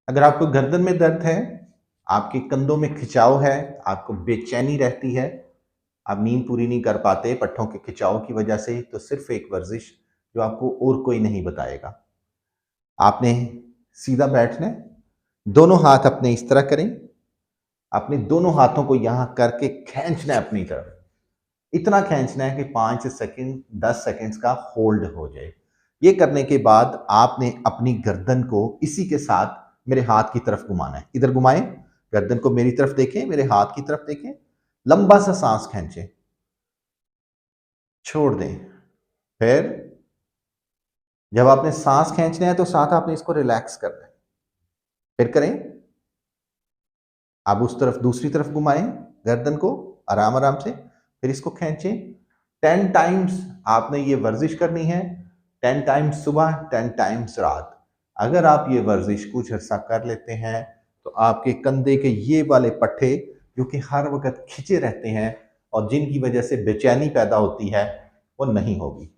अगर आपको गर्दन में दर्द है, आपके कंधों में खिंचाव है, आपको बेचैनी रहती है, आप नींद पूरी नहीं कर पाते पट्ठों के खिंचाव की वजह से, तो सिर्फ एक वर्जिश जो आपको और कोई नहीं बताएगा। आपने सीधा बैठना है, दोनों हाथ अपने इस तरह करें, अपने दोनों हाथों को यहां करके खींचना है अपनी तरफ। इतना खींचना है कि 5 सेकंड 10 सेकंड्स का होल्ड हो जाए। ये करने के बाद आपने अपनी गर्दन को इसी के साथ मेरे हाथ की तरफ घुमाना है। इधर घुमाएं, गर्दन को मेरी तरफ देखें, मेरे हाथ की तरफ देखें, लंबा सा सांस खींचें, छोड़ दें। फिर जब आपने सांस खींचना है तो साथ आपने इसको रिलैक्स करना है। फिर करें, आप उस तरफ दूसरी तरफ घुमाएं गर्दन को आराम आराम से, फिर इसको खींचें। 10 टाइम्स आपने ये वर्जिश करनी है, 10 टाइम्स सुबह, 10 टाइम्स रात। अगर आप ये वर्जिश कुछ अर्सा कर लेते हैं तो आपके कंधे के ये वाले पट्टे जो कि हर वक्त खिंचे रहते हैं और जिनकी वजह से बेचैनी पैदा होती है, वो नहीं होगी।